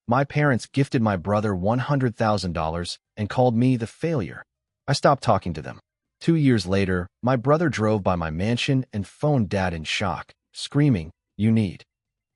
My parents gifted my brother $100,000 and called me the failure. I stopped talking to them. 2 years later, my brother drove by my mansion and phoned Dad in shock, screaming, "You need."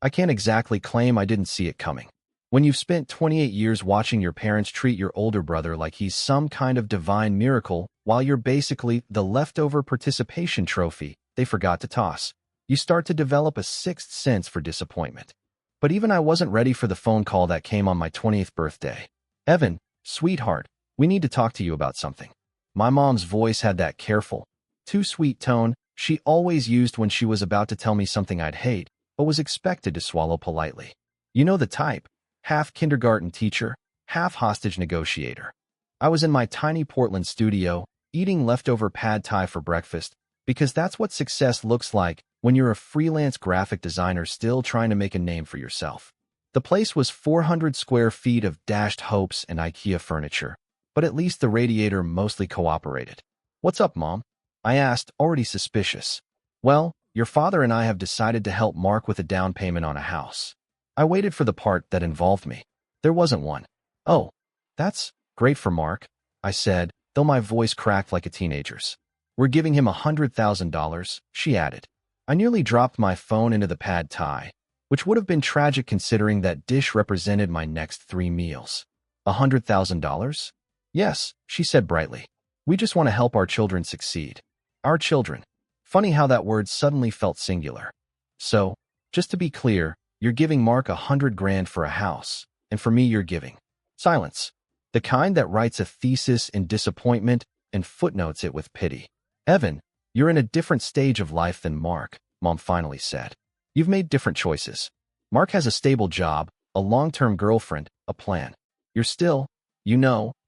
I can't exactly claim I didn't see it coming. When you've spent 28 years watching your parents treat your older brother like he's some kind of divine miracle while you're basically the leftover participation trophy they forgot to toss, you start to develop a sixth sense for disappointment. But even I wasn't ready for the phone call that came on my 20th birthday. "Evan, sweetheart, we need to talk to you about something." My mom's voice had that careful, too sweet tone she always used when she was about to tell me something I'd hate, but was expected to swallow politely. You know the type. Half kindergarten teacher, half hostage negotiator. I was in my tiny Portland studio, eating leftover pad thai for breakfast, because that's what success looks like when you're a freelance graphic designer still trying to make a name for yourself. The place was 400 square feet of dashed hopes and IKEA furniture, but at least the radiator mostly cooperated. "What's up, Mom?" I asked, already suspicious. "Well, your father and I have decided to help Mark with a down payment on a house." I waited for the part that involved me. There wasn't one. "Oh, that's great for Mark," I said, though my voice cracked like a teenager's. "We're giving him $100,000, she added. I nearly dropped my phone into the pad thai, which would have been tragic considering that dish represented my next 3 meals. $100,000? "Yes," she said brightly. "We just want to help our children succeed." Our children. Funny how that word suddenly felt singular. "So, just to be clear, you're giving Mark $100,000 for a house, and for me you're giving." Silence. The kind that writes a thesis in disappointment and footnotes it with pity. "Evan, you're in a different stage of life than Mark," Mom finally said. "You've made different choices. Mark has a stable job, a long-term girlfriend, a plan. You're still,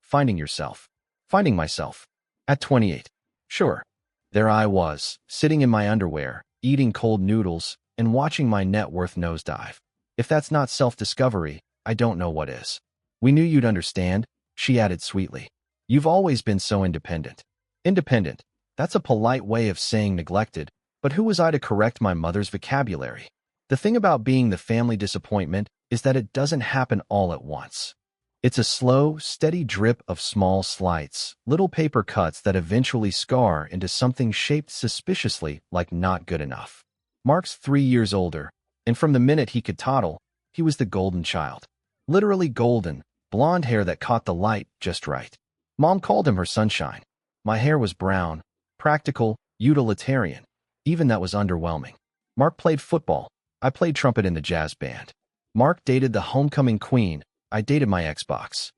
finding yourself." Finding myself. At 28. Sure. There I was, sitting in my underwear, eating cold noodles, and watching my net worth nosedive. If that's not self-discovery, I don't know what is. "We knew you'd understand," she added sweetly. "You've always been so independent." Independent. That's a polite way of saying neglected, but who was I to correct my mother's vocabulary? The thing about being the family disappointment is that it doesn't happen all at once. It's a slow, steady drip of small slights, little paper cuts that eventually scar into something shaped suspiciously like not good enough. Mark's 3 years older, and from the minute he could toddle, he was the golden child. Literally golden, blonde hair that caught the light just right. Mom called him her sunshine. My hair was brown, practical, utilitarian. Even that was underwhelming. Mark played football. I played trumpet in the jazz band. Mark dated the homecoming queen. I dated my Xbox.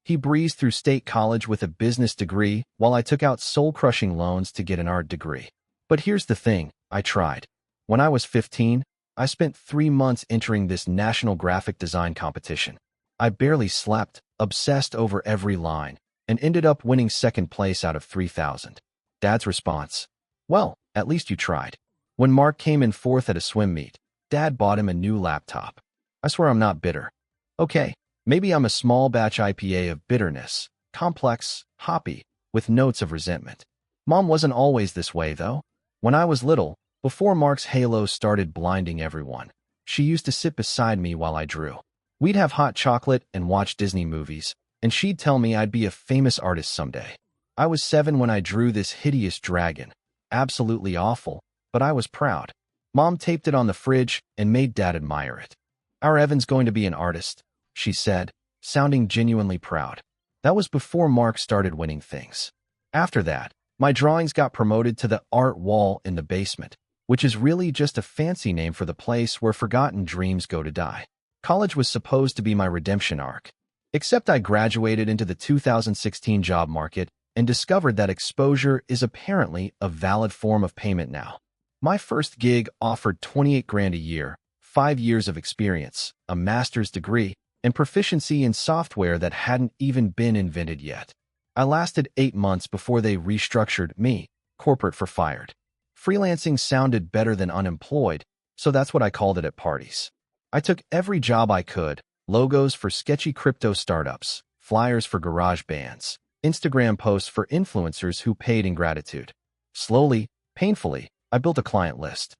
He breezed through state college with a business degree while I took out soul-crushing loans to get an art degree. But here's the thing, I tried. When I was 15, I spent 3 months entering this national graphic design competition. I barely slept, obsessed over every line, and ended up winning second place out of 3,000. Dad's response: "Well, at least you tried." When Mark came in fourth at a swim meet, Dad bought him a new laptop. I swear I'm not bitter. Okay, maybe I'm a small batch IPA of bitterness, complex, hoppy, with notes of resentment. Mom wasn't always this way, though. When I was little, before Mark's halo started blinding everyone, she used to sit beside me while I drew. We'd have hot chocolate and watch Disney movies, and she'd tell me I'd be a famous artist someday. I was 7 when I drew this hideous dragon. Absolutely awful, but I was proud. Mom taped it on the fridge and made Dad admire it. "Our Evan's going to be an artist," she said, sounding genuinely proud. That was before Mark started winning things. After that, my drawings got promoted to the art wall in the basement, which is really just a fancy name for the place where forgotten dreams go to die. College was supposed to be my redemption arc. Except I graduated into the 2016 job market and discovered that exposure is apparently a valid form of payment now. My first gig offered $28,000 a year, 5 years of experience, a master's degree, and proficiency in software that hadn't even been invented yet. I lasted 8 months before they restructured me, corporate for fired. Freelancing sounded better than unemployed, so that's what I called it at parties. I took every job I could: logos for sketchy crypto startups, flyers for garage bands, Instagram posts for influencers who paid in gratitude. Slowly, painfully, I built a client list.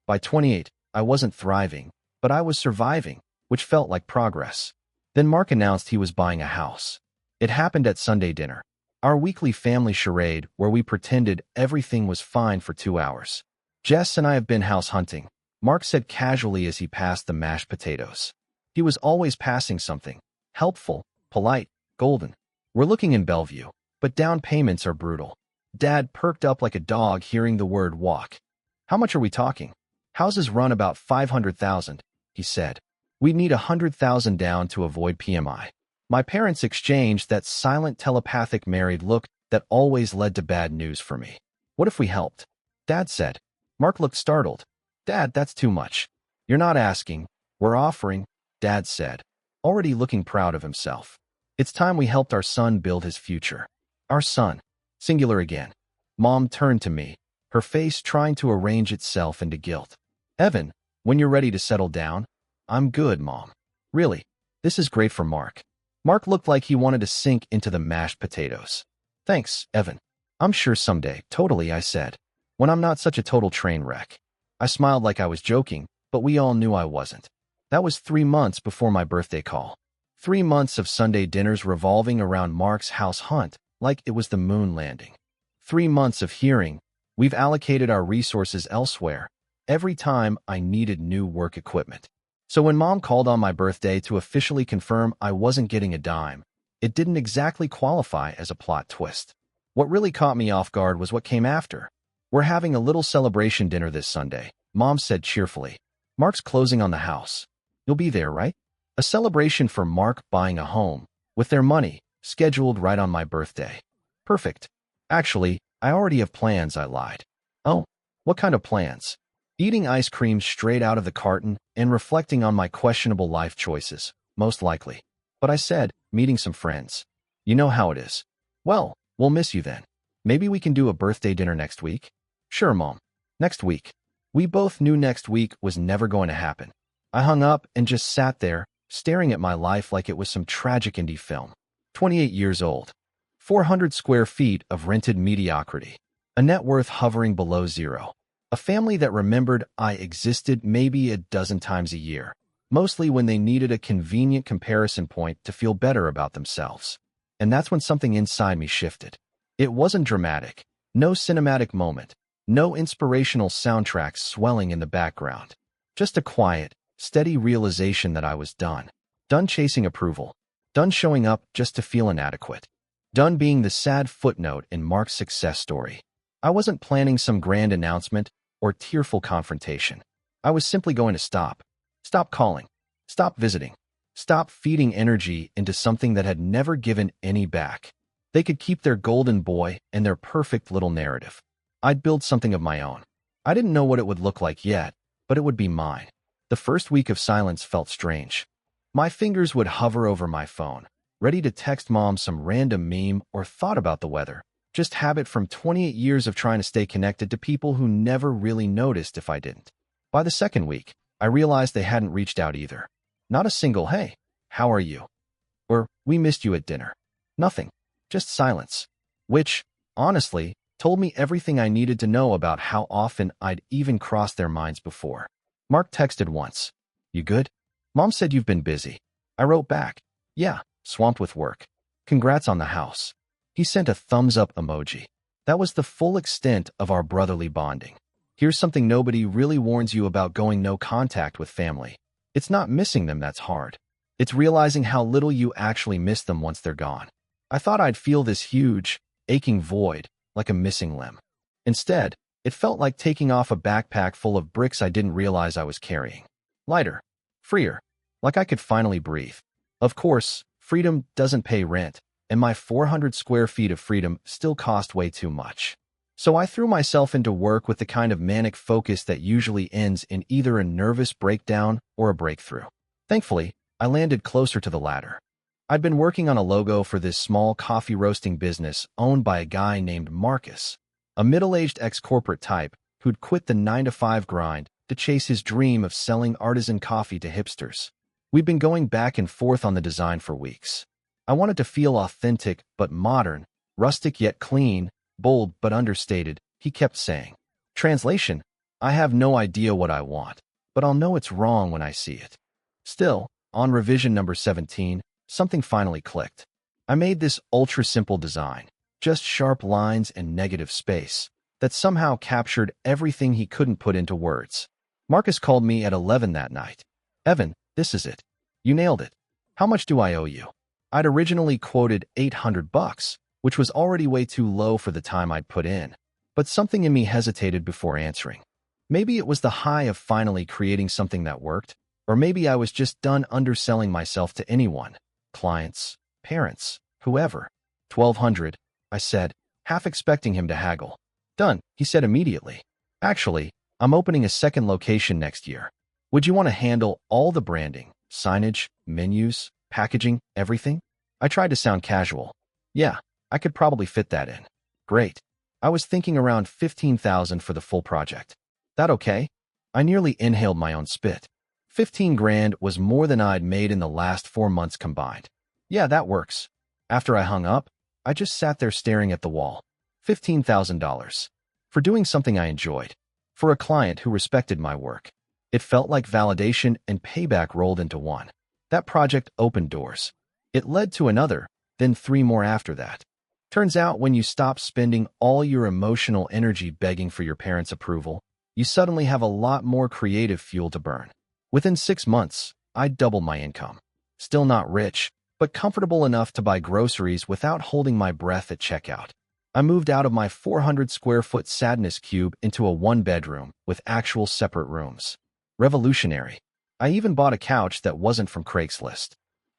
By 28, I wasn't thriving, but I was surviving, which felt like progress. Then Mark announced he was buying a house. It happened at Sunday dinner, our weekly family charade where we pretended everything was fine for 2 hours. Jess and I have been house hunting, Mark said casually as he passed the mashed potatoes. He was always passing something. Helpful, polite, golden. We're looking in Bellevue, but down payments are brutal. Dad perked up like a dog hearing the word walk. How much are we talking? Houses run about 500,000, he said. We'd need 100,000 down to avoid PMI. My parents exchanged that silent telepathic married look that always led to bad news for me. What if we helped? Dad said. Mark looked startled. Dad, that's too much. You're not asking. We're offering, Dad said, already looking proud of himself. It's time we helped our son build his future. Our son. Singular again. Mom turned to me, her face trying to arrange itself into guilt. Evan, when you're ready to settle down? I'm good, Mom. Really, this is great for Mark. Mark looked like he wanted to sink into the mashed potatoes. Thanks, Evan. I'm sure someday, totally, I said. When I'm not such a total train wreck. I smiled like I was joking, but we all knew I wasn't. That was 3 months before my birthday call. 3 months of Sunday dinners revolving around Mark's house hunt, like it was the moon landing. 3 months of hearing, we've allocated our resources elsewhere, every time I needed new work equipment. So when Mom called on my birthday to officially confirm I wasn't getting a dime, it didn't exactly qualify as a plot twist. What really caught me off guard was what came after. We're having a little celebration dinner this Sunday, Mom said cheerfully. Mark's closing on the house. You'll be there, right? A celebration for Mark buying a home, with their money, scheduled right on my birthday. Perfect. Actually, I already have plans, I lied. Oh, what kind of plans? Eating ice cream straight out of the carton and reflecting on my questionable life choices, most likely. But I said, meeting some friends. You know how it is. Well, we'll miss you then. Maybe we can do a birthday dinner next week? Sure, Mom. Next week. We both knew next week was never going to happen. I hung up and just sat there, staring at my life like it was some tragic indie film. 28 years old. 400 square feet of rented mediocrity. A net worth hovering below zero. A family that remembered I existed maybe a dozen times a year, mostly when they needed a convenient comparison point to feel better about themselves. And that's when something inside me shifted. It wasn't dramatic. No cinematic moment. No inspirational soundtracks swelling in the background. Just a quiet, steady realization that I was done. Done chasing approval. Done showing up just to feel inadequate. Done being the sad footnote in Mark's success story. I wasn't planning some grand announcement or tearful confrontation. I was simply going to stop. Stop calling. Stop visiting. Stop feeding energy into something that had never given any back. They could keep their golden boy and their perfect little narrative. I'd build something of my own. I didn't know what it would look like yet, but it would be mine. The first week of silence felt strange. My fingers would hover over my phone, ready to text Mom some random meme or thought about the weather. Just habit from 28 years of trying to stay connected to people who never really noticed if I didn't. By the second week, I realized they hadn't reached out either. Not a single, hey, how are you? Or, we missed you at dinner. Nothing. Just silence. Which, honestly, told me everything I needed to know about how often I'd even crossed their minds before. Mark texted once. You good? Mom said you've been busy. I wrote back. Yeah, swamped with work. Congrats on the house. He sent a thumbs-up emoji. That was the full extent of our brotherly bonding. Here's something nobody really warns you about going no contact with family. It's not missing them that's hard. It's realizing how little you actually miss them once they're gone. I thought I'd feel this huge, aching void, like a missing limb. Instead, it felt like taking off a backpack full of bricks I didn't realize I was carrying. Lighter. Freer. Like I could finally breathe. Of course, freedom doesn't pay rent, and my 400 square feet of freedom still cost way too much. So I threw myself into work with the kind of manic focus that usually ends in either a nervous breakdown or a breakthrough. Thankfully, I landed closer to the latter. I'd been working on a logo for this small coffee roasting business owned by a guy named Marcus, a middle-aged ex-corporate type who'd quit the 9-to-5 grind to chase his dream of selling artisan coffee to hipsters. We'd been going back and forth on the design for weeks. I wanted to feel authentic but modern, rustic yet clean, bold but understated, he kept saying. Translation, I have no idea what I want, but I'll know it's wrong when I see it. Still, On revision number 17, something finally clicked. I made this ultra-simple design, just sharp lines and negative space, that somehow captured everything he couldn't put into words. Marcus called me at 11 that night. "Evan, this is it. You nailed it. How much do I owe you?" I'd originally quoted $800, which was already way too low for the time I'd put in, but something in me hesitated before answering. Maybe it was the high of finally creating something that worked, or maybe I was just done underselling myself to anyone, clients, parents, whoever. 1,200, I said, half expecting him to haggle. "Done," he said immediately. "Actually, I'm opening a second location next year. Would you want to handle all the branding, signage, menus, packaging, everything?" I tried to sound casual. "Yeah, I could probably fit that in." "Great. I was thinking around 15,000 for the full project. That okay?" I nearly inhaled my own spit. 15 grand was more than I'd made in the last 4 months combined. "Yeah, that works." After I hung up, I just sat there staring at the wall. $15,000. For doing something I enjoyed. For a client who respected my work. It felt like validation and payback rolled into one. That project opened doors. It led to another, then 3 more after that. Turns out when you stop spending all your emotional energy begging for your parents' approval, you suddenly have a lot more creative fuel to burn. Within 6 months, I'd doubled my income. Still not rich, but comfortable enough to buy groceries without holding my breath at checkout. I moved out of my 400-square-foot sadness cube into a 1-bedroom with actual separate rooms. Revolutionary. I even bought a couch that wasn't from Craigslist.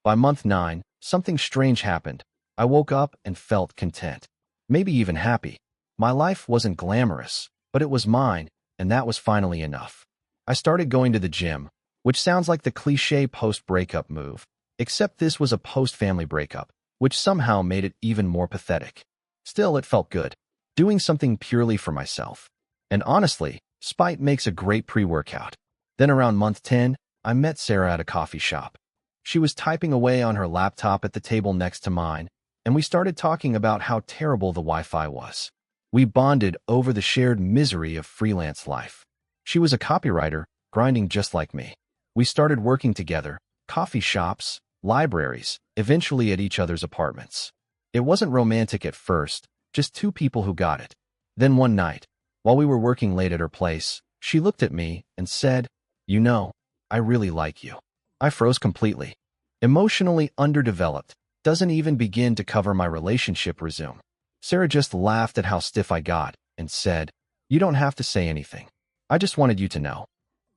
By month 9, something strange happened. I woke up and felt content. Maybe even happy. My life wasn't glamorous, but it was mine, and that was finally enough. I started going to the gym, which sounds like the cliché post-breakup move, except this was a post-family breakup, which somehow made it even more pathetic. Still, it felt good, doing something purely for myself. And honestly, spite makes a great pre-workout. Then around month 10, I met Sarah at a coffee shop. She was typing away on her laptop at the table next to mine, and we started talking about how terrible the Wi-Fi was. We bonded over the shared misery of freelance life. She was a copywriter, grinding just like me. We started working together, coffee shops, libraries, eventually at each other's apartments. It wasn't romantic at first, just 2 people who got it. Then one night, while we were working late at her place, she looked at me and said, "You know, I really like you." I froze completely. Emotionally underdeveloped, doesn't even begin to cover my relationship resume. Sarah just laughed at how stiff I got and said, "You don't have to say anything. I just wanted you to know."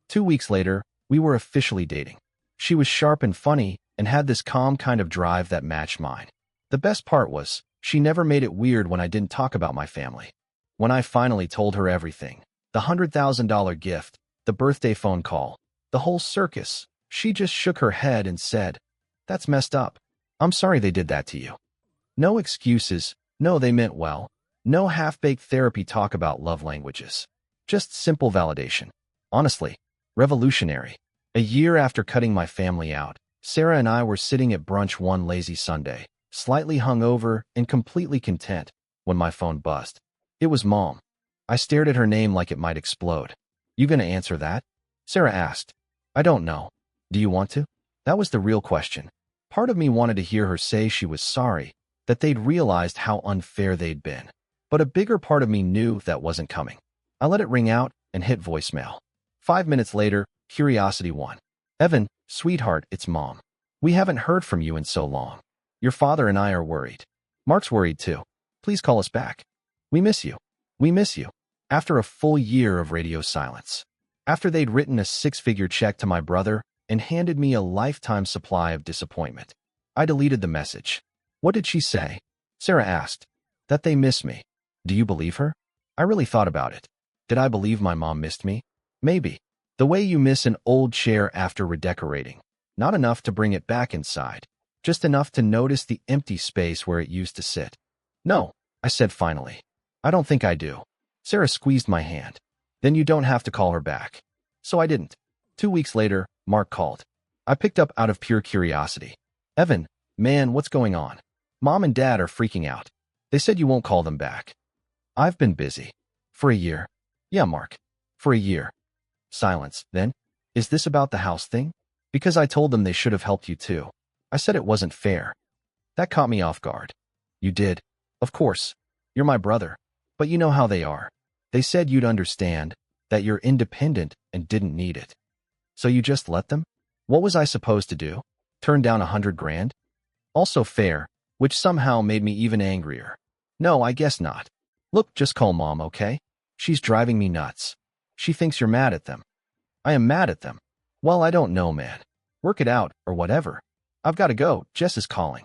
2 weeks later, we were officially dating. She was sharp and funny and had this calm kind of drive that matched mine. The best part was, she never made it weird when I didn't talk about my family. When I finally told her everything, the $100,000 gift, the birthday phone call, the whole circus, she just shook her head and said, "That's messed up. I'm sorry they did that to you." No excuses, no they meant well, no half-baked therapy talk about love languages. Just simple validation. Honestly, revolutionary. A year after cutting my family out, Sarah and I were sitting at brunch one lazy Sunday, slightly hungover and completely content, when my phone buzzed. It was Mom. I stared at her name like it might explode. "You gonna answer that?" Sarah asked. "I don't know. Do you want to?" That was the real question. Part of me wanted to hear her say she was sorry, that they'd realized how unfair they'd been. But a bigger part of me knew that wasn't coming. I let it ring out and hit voicemail. 5 minutes later, curiosity won. "Evan, sweetheart, it's Mom. We haven't heard from you in so long. Your father and I are worried. Mark's worried too. Please call us back. We miss you. We miss you." After a full year of radio silence. After they'd written a 6-figure check to my brother and handed me a lifetime supply of disappointment, I deleted the message. "What did she say?" Sarah asked. "That they miss me." Do you believe her? I really thought about it. Did I believe my mom missed me? Maybe. The way you miss an old chair after redecorating. Not enough to bring it back inside. Just enough to notice the empty space where it used to sit. "No," I said finally. "I don't think I do." Sarah squeezed my hand. "Then you don't have to call her back." So I didn't. 2 weeks later, Mark called. I picked up out of pure curiosity. "Evan, man, what's going on? Mom and Dad are freaking out. They said you won't call them back." "I've been busy." "For a year?" "Yeah, Mark. For a year." Silence. Then, "Is this about the house thing?" Because I told them they should have helped you too. I said it wasn't fair. That caught me off guard. You did. Of course. You're my brother. But you know how they are. They said you'd understand, that you're independent and didn't need it. So you just let them? What was I supposed to do? Turn down 100 grand? Also fair, which somehow made me even angrier. No, I guess not. Look, just call Mom, okay? She's driving me nuts. She thinks you're mad at them. I am mad at them. Well, I don't know, man. Work it out, or whatever. I've got to go, Jess is calling.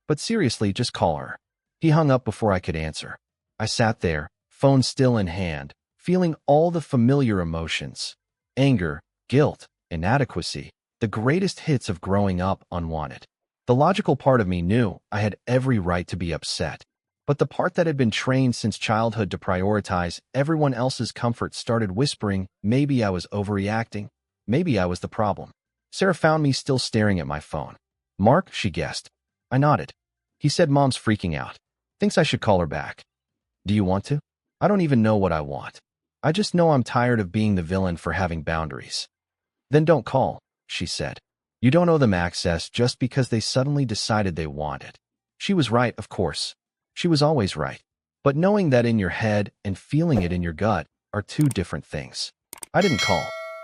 But seriously, just call her. He hung up before I could answer. I sat there, phone still in hand, feeling all the familiar emotions. Anger, guilt, inadequacy, the greatest hits of growing up unwanted. The logical part of me knew I had every right to be upset. But the part that had been trained since childhood to prioritize everyone else's comfort started whispering, maybe I was overreacting. Maybe I was the problem. Sarah found me still staring at my phone. Mark, she guessed. I nodded. He said Mom's freaking out. Thinks I should call her back. Do you want to? I don't even know what I want. I just know I'm tired of being the villain for having boundaries. Then don't call, she said. You don't owe them access just because they suddenly decided they want it. She was right, of course. She was always right. But knowing that in your head and feeling it in your gut are two different things. I didn't call.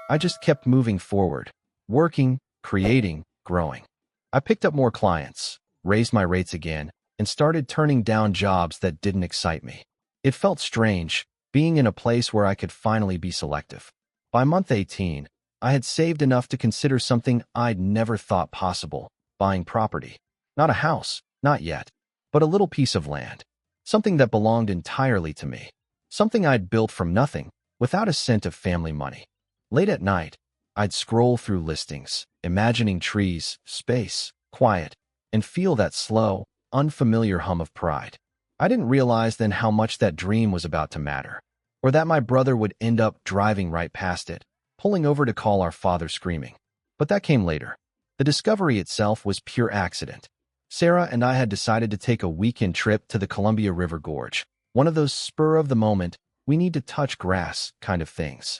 I just kept moving forward, working, creating, growing. I picked up more clients, raised my rates again, and started turning down jobs that didn't excite me. It felt strange, being in a place where I could finally be selective. By month 18, I had saved enough to consider something I'd never thought possible, buying property. Not a house, not yet, but a little piece of land. Something that belonged entirely to me. Something I'd built from nothing, without a cent of family money. Late at night, I'd scroll through listings, imagining trees, space, quiet, and feel that slow, unfamiliar hum of pride. I didn't realize then how much that dream was about to matter, or that my brother would end up driving right past it, pulling over to call our father screaming. But that came later. The discovery itself was pure accident. Sarah and I had decided to take a weekend trip to the Columbia River Gorge, one of those spur-of-the-moment, we need to touch grass kind of things.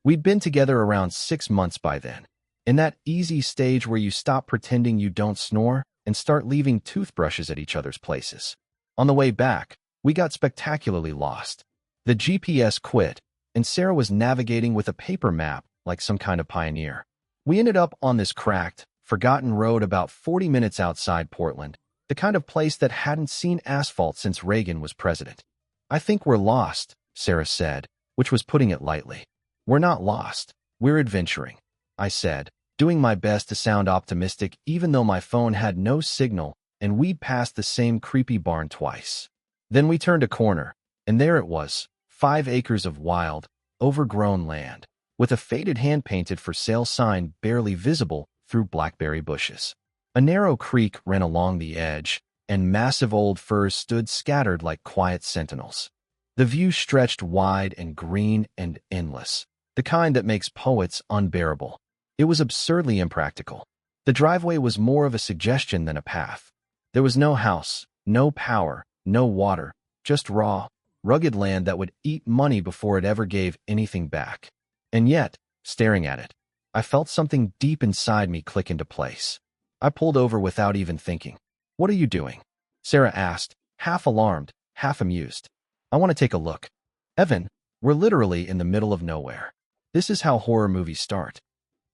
We'd been together around 6 months by then, in that easy stage where you stop pretending you don't snore and start leaving toothbrushes at each other's places. On the way back, we got spectacularly lost. The GPS quit, and Sarah was navigating with a paper map like some kind of pioneer. We ended up on this cracked, forgotten road about 40 minutes outside Portland, the kind of place that hadn't seen asphalt since Reagan was president. I think we're lost, Sarah said, which was putting it lightly. We're not lost. We're adventuring, I said, doing my best to sound optimistic even though my phone had no signal and we'd passed the same creepy barn twice. Then we turned a corner, and there it was, 5 acres of wild, overgrown land, with a faded hand-painted for sale sign barely visible through blackberry bushes. A narrow creek ran along the edge, and massive old firs stood scattered like quiet sentinels. The view stretched wide and green and endless, the kind that makes poets unbearable. It was absurdly impractical. The driveway was more of a suggestion than a path. There was no house, no power, no water, just raw, rugged land that would eat money before it ever gave anything back. And yet, staring at it, I felt something deep inside me click into place. I pulled over without even thinking. What are you doing? Sarah asked, half alarmed, half amused. I want to take a look. Evan, we're literally in the middle of nowhere. This is how horror movies start.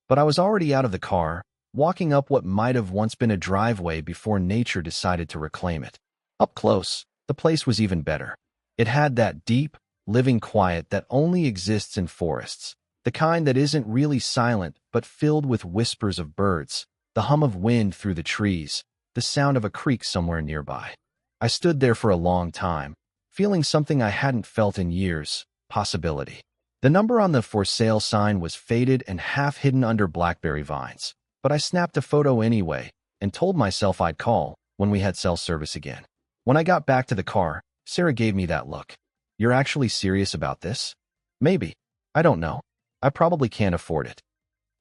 But I was already out of the car, walking up what might have once been a driveway before nature decided to reclaim it. Up close, the place was even better. It had that deep, living quiet that only exists in forests, the kind that isn't really silent but filled with whispers of birds, the hum of wind through the trees, the sound of a creek somewhere nearby. I stood there for a long time, feeling something I hadn't felt in years, possibility. The number on the for sale sign was faded and half hidden under blackberry vines, but I snapped a photo anyway and told myself I'd call when we had cell service again. When I got back to the car, Sarah gave me that look. You're actually serious about this? Maybe. I don't know. I probably can't afford it.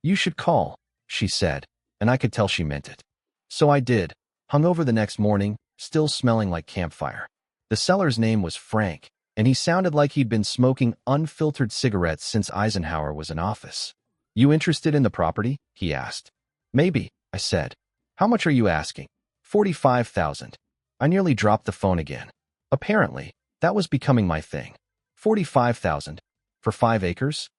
You should call, she said, and I could tell she meant it. So I did, hungover the next morning, still smelling like campfire. The seller's name was Frank, and he sounded like he'd been smoking unfiltered cigarettes since Eisenhower was in office. You interested in the property? He asked. Maybe, I said. How much are you asking? 45,000. I nearly dropped the phone again. Apparently, that was becoming my thing. 45,000. For 5 acres?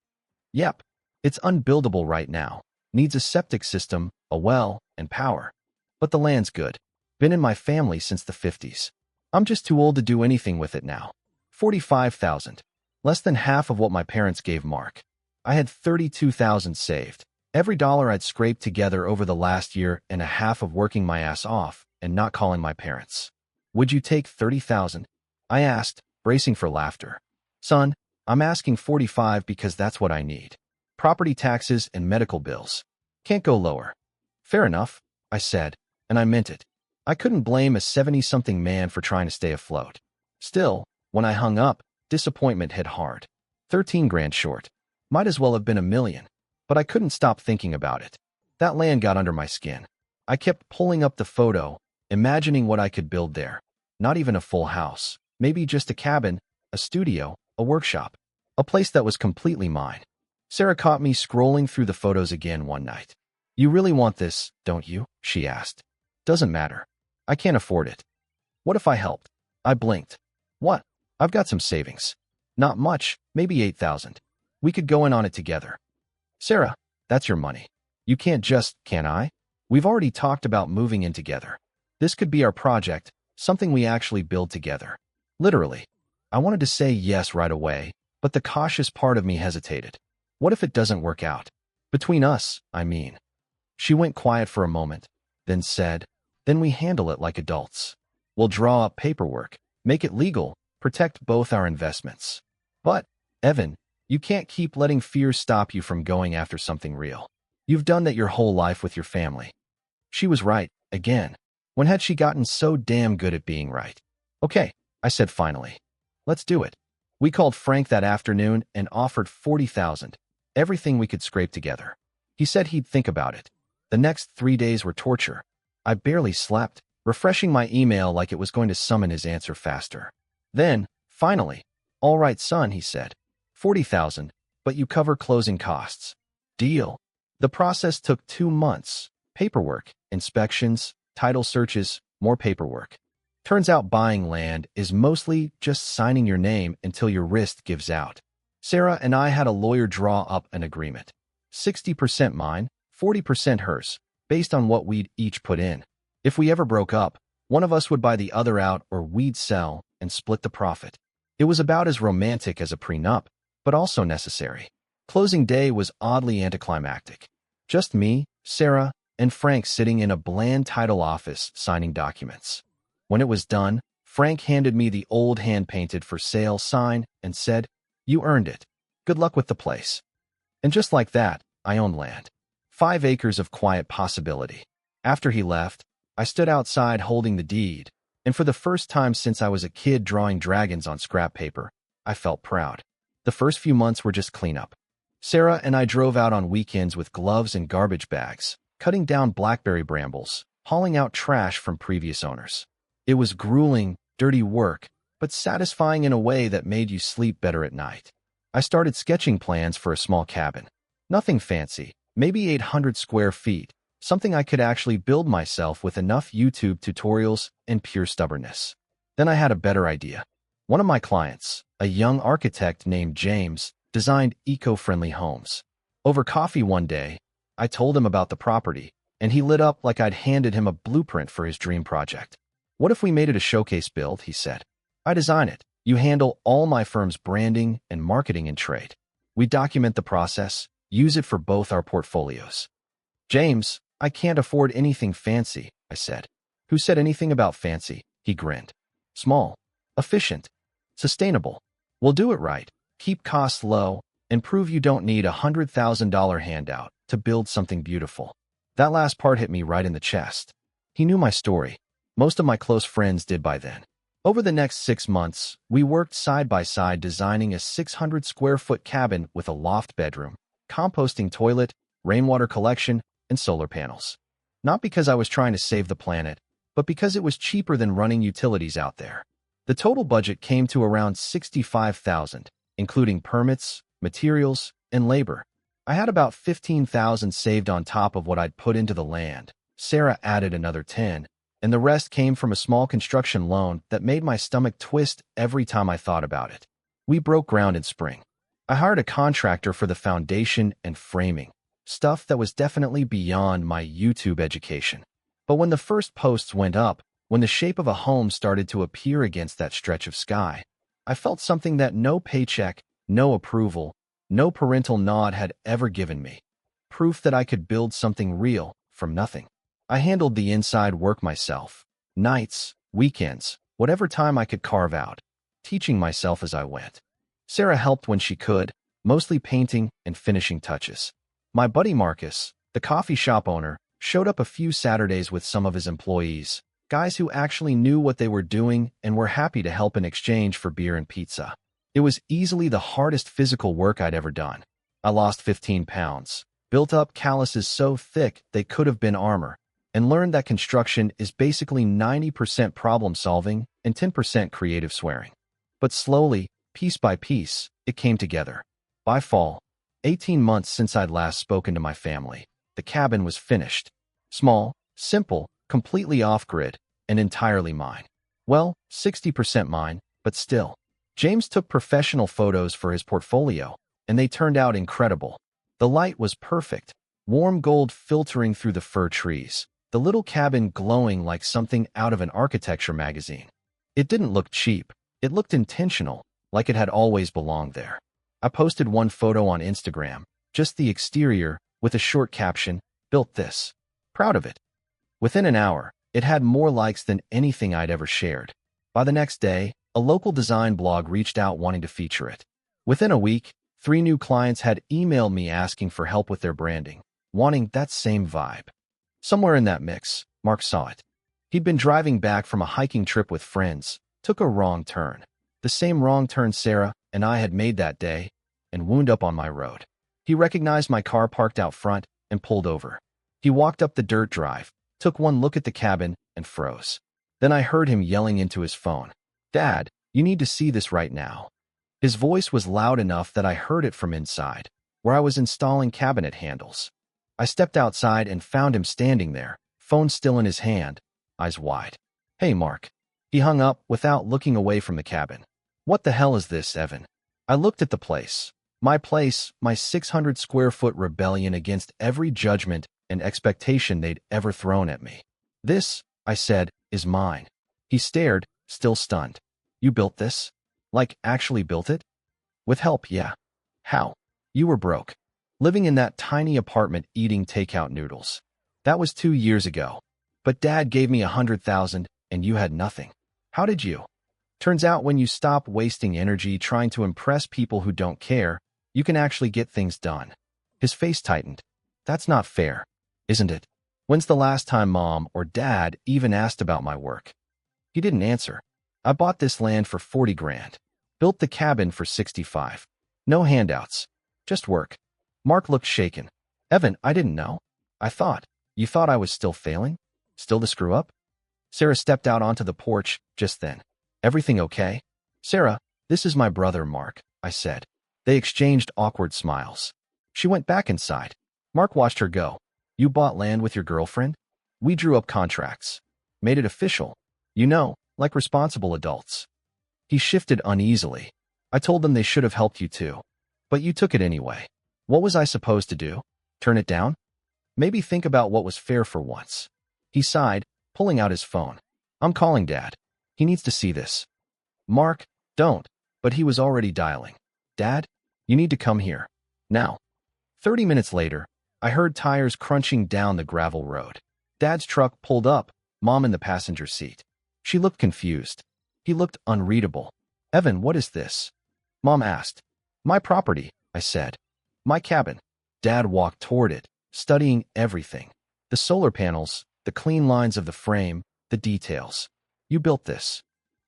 Yep. It's unbuildable right now. Needs a septic system, a well, and power. But the land's good. Been in my family since the 50s. I'm just too old to do anything with it now. 45,000. Less than half of what my parents gave Mark. I had 32,000 saved. Every dollar I'd scraped together over the last year and a half of working my ass off and not calling my parents. Would you take 30,000? I asked, bracing for laughter. Son, I'm asking 45 because that's what I need. Property taxes and medical bills. Can't go lower. Fair enough, I said, and I meant it. I couldn't blame a 70-something man for trying to stay afloat. Still, when I hung up, disappointment hit hard. 13 grand short. Might as well have been $1 million. But I couldn't stop thinking about it. That land got under my skin. I kept pulling up the photo, imagining what I could build there. Not even a full house. Maybe just a cabin, a studio, a workshop. A place that was completely mine. Sarah caught me scrolling through the photos again one night. You really want this, don't you? She asked. Doesn't matter. I can't afford it. What if I helped? I blinked. What? I've got some savings. Not much, maybe 8,000. We could go in on it together. Sarah, that's your money. You can't just, can I? We've already talked about moving in together. This could be our project, something we actually build together. Literally. I wanted to say yes right away, but the cautious part of me hesitated. What if it doesn't work out? Between us, I mean. She went quiet for a moment, then said, then we handle it like adults. We'll draw up paperwork, make it legal, protect both our investments. But, Evan, you can't keep letting fear stop you from going after something real. You've done that your whole life with your family. She was right, again. When had she gotten so damn good at being right? Okay, I said finally. Let's do it. We called Frank that afternoon and offered 40,000. Everything we could scrape together. He said he'd think about it. The next 3 days were torture. I barely slept, refreshing my email like it was going to summon his answer faster. Then, finally, all right, son, he said. 40,000, but you cover closing costs. Deal. The process took 2 months. Paperwork, inspections, title searches, more paperwork. Turns out buying land is mostly just signing your name until your wrist gives out. Sarah and I had a lawyer draw up an agreement. 60% mine, 40% hers, based on what we'd each put in. If we ever broke up, one of us would buy the other out or we'd sell and split the profit. It was about as romantic as a prenup, but also necessary. Closing day was oddly anticlimactic. Just me, Sarah, and Frank sitting in a bland title office signing documents. When it was done, Frank handed me the old hand-painted for sale sign and said, "You earned it. Good luck with the place." And just like that, I owned land. 5 acres of quiet possibility. After he left, I stood outside holding the deed, and for the first time since I was a kid drawing dragons on scrap paper, I felt proud. The first few months were just cleanup. Sarah and I drove out on weekends with gloves and garbage bags, cutting down blackberry brambles, hauling out trash from previous owners. It was grueling, dirty work, but satisfying in a way that made you sleep better at night. I started sketching plans for a small cabin. Nothing fancy, maybe 800 square feet, something I could actually build myself with enough YouTube tutorials and pure stubbornness. Then I had a better idea. One of my clients, a young architect named James, designed eco-friendly homes. Over coffee one day, I told him about the property, and he lit up like I'd handed him a blueprint for his dream project. What if we made it a showcase build, he said. I design it. You handle all my firm's branding and marketing and trade. We document the process, use it for both our portfolios. James, I can't afford anything fancy, I said. Who said anything about fancy? He grinned. Small, efficient, sustainable. We'll do it right, keep costs low, and prove you don't need a $100,000 handout to build something beautiful. That last part hit me right in the chest. He knew my story. Most of my close friends did by then. Over the next 6 months, we worked side by side designing a 600-square-foot cabin with a loft bedroom, composting toilet, rainwater collection, and solar panels. Not because I was trying to save the planet, but because it was cheaper than running utilities out there. The total budget came to around $65,000, including permits, materials, and labor. I had about 15,000 saved on top of what I'd put into the land. Sarah added another 10, and the rest came from a small construction loan that made my stomach twist every time I thought about it. We broke ground in spring. I hired a contractor for the foundation and framing, stuff that was definitely beyond my YouTube education. But when the first posts went up, when the shape of a home started to appear against that stretch of sky, I felt something that no paycheck, no approval, no parental nod had ever given me. Proof that I could build something real from nothing. I handled the inside work myself. Nights, weekends, whatever time I could carve out, teaching myself as I went. Sarah helped when she could, mostly painting and finishing touches. My buddy Marcus, the coffee shop owner, showed up a few Saturdays with some of his employees, guys who actually knew what they were doing and were happy to help in exchange for beer and pizza. It was easily the hardest physical work I'd ever done. I lost 15 pounds, built up calluses so thick they could have been armor, and learned that construction is basically 90% problem solving and 10% creative swearing. But slowly, piece by piece, it came together. By fall, 18 months since I'd last spoken to my family, the cabin was finished. Small, simple, completely off-grid, and entirely mine. Well, 60% mine, but still. James took professional photos for his portfolio, and they turned out incredible. The light was perfect, warm gold filtering through the fir trees, the little cabin glowing like something out of an architecture magazine. It didn't look cheap. It looked intentional, like it had always belonged there. I posted one photo on Instagram, just the exterior, with a short caption, "Built this." Proud of it. Within an hour, it had more likes than anything I'd ever shared. By the next day, a local design blog reached out wanting to feature it. Within a week, 3 new clients had emailed me asking for help with their branding, wanting that same vibe. Somewhere in that mix, Mark saw it. He'd been driving back from a hiking trip with friends, took a wrong turn. The same wrong turn Sarah and I had made that day, and wound up on my road. He recognized my car parked out front and pulled over. He walked up the dirt drive, took one look at the cabin, and froze. Then I heard him yelling into his phone, "Dad, you need to see this right now." His voice was loud enough that I heard it from inside, where I was installing cabinet handles. I stepped outside and found him standing there, phone still in his hand, eyes wide. "Hey, Mark." He hung up without looking away from the cabin. "What the hell is this, Evan?" I looked at the place. My 600 square foot rebellion against every judgment and expectation they'd ever thrown at me. "This," I said, "is mine." He stared, still stunned. "You built this? Like, actually built it?" "With help, yeah." "How?" "You were broke. Living in that tiny apartment eating takeout noodles. That was 2 years ago. But Dad gave me 100,000 and you had nothing. How did you?" "Turns out when you stop wasting energy trying to impress people who don't care, you can actually get things done." His face tightened. "That's not fair, isn't it? When's the last time Mom or Dad even asked about my work?" He didn't answer. "I bought this land for 40 grand. Built the cabin for 65. No handouts. Just work." Mark looked shaken. "Evan, I didn't know. I thought. You thought I was still failing? Still the screw-up?" Sarah stepped out onto the porch just then. "Everything okay?" "Sarah, this is my brother, Mark," I said. They exchanged awkward smiles. She went back inside. Mark watched her go. "You bought land with your girlfriend?" "We drew up contracts. Made it official. You know, like responsible adults." He shifted uneasily. "I told them they should have helped you too. But you took it anyway. What was I supposed to do? Turn it down? Maybe think about what was fair for once." He sighed, pulling out his phone. "I'm calling Dad. He needs to see this." "Mark, don't." But he was already dialing. "Dad, you need to come here. Now." 30 minutes later, I heard tires crunching down the gravel road. Dad's truck pulled up, Mom in the passenger seat. She looked confused. He looked unreadable. "Evan, what is this?" Mom asked. "My property," I said. "My cabin." Dad walked toward it, studying everything. The solar panels, the clean lines of the frame, the details. "You built this?"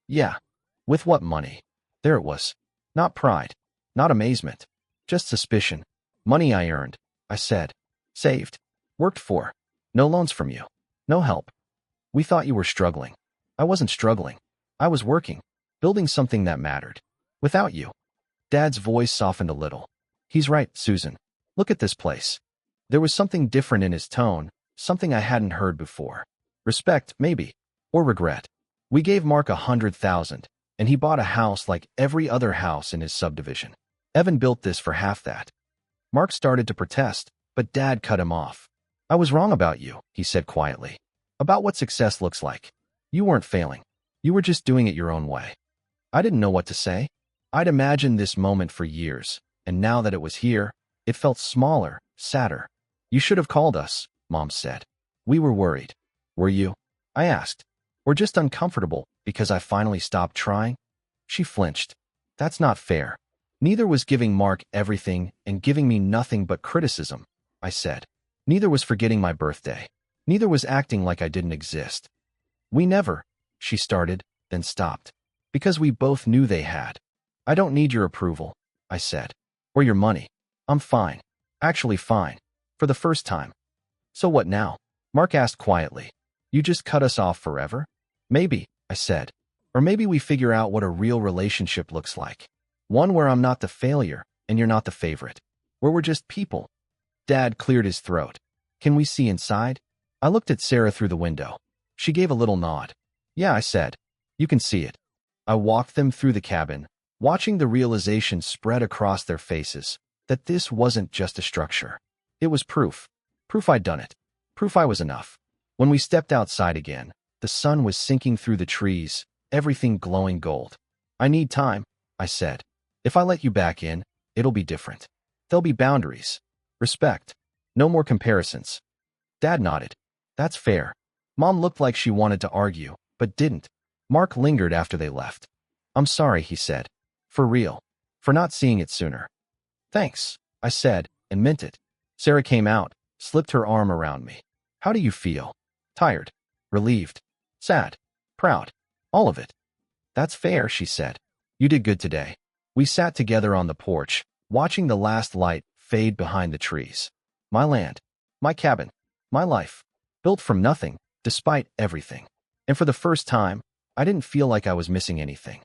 "Yeah." "With what money?" There it was. Not pride, not amazement, just suspicion. "Money I earned," I said. "Saved. Worked for. No loans from you. No help. We thought you were struggling." "I wasn't struggling. I was working, building something that mattered. Without you." Dad's voice softened a little. "He's right, Susan. Look at this place. There was something different in his tone, something I hadn't heard before. Respect, maybe, or regret. We gave Mark 100,000, and he bought a house like every other house in his subdivision. Evan built this for half that. Mark started to protest, but Dad cut him off. I was wrong about you, he said quietly. About what success looks like. You weren't failing. You were just doing it your own way. I didn't know what to say. I'd imagined this moment for years, and now that it was here, it felt smaller, sadder. You should have called us, Mom said. We were worried. Were you? I asked. We're just uncomfortable because I finally stopped trying. She flinched. That's not fair. Neither was giving Mark everything and giving me nothing but criticism, I said. Neither was forgetting my birthday. Neither was acting like I didn't exist. We never, she started, then stopped. Because we both knew they had. I don't need your approval, I said. Or your money. I'm fine. Actually fine. For the first time. So what now? Mark asked quietly. You just cut us off forever? Maybe, I said. Or maybe we figure out what a real relationship looks like. One where I'm not the failure and you're not the favorite. Where we're just people. Dad cleared his throat. Can we see inside? I looked at Sarah through the window. She gave a little nod. Yeah, I said. You can see it. I walked them through the cabin, watching the realization spread across their faces that this wasn't just a structure. It was proof. Proof I'd done it. Proof I was enough. When we stepped outside again, the sun was sinking through the trees, everything glowing gold. I need time, I said. If I let you back in, it'll be different. There'll be boundaries. Respect. No more comparisons. Dad nodded. That's fair. Mom looked like she wanted to argue, but didn't. Mark lingered after they left. I'm sorry, he said. For real. For not seeing it sooner. Thanks, I said, and meant it. Sarah came out, slipped her arm around me. How do you feel? Tired. Relieved. Sad. Proud. All of it. That's fair, she said. You did good today. We sat together on the porch, watching the last light fade behind the trees. My land. My cabin. My life. Built from nothing, despite everything. And for the first time, I didn't feel like I was missing anything.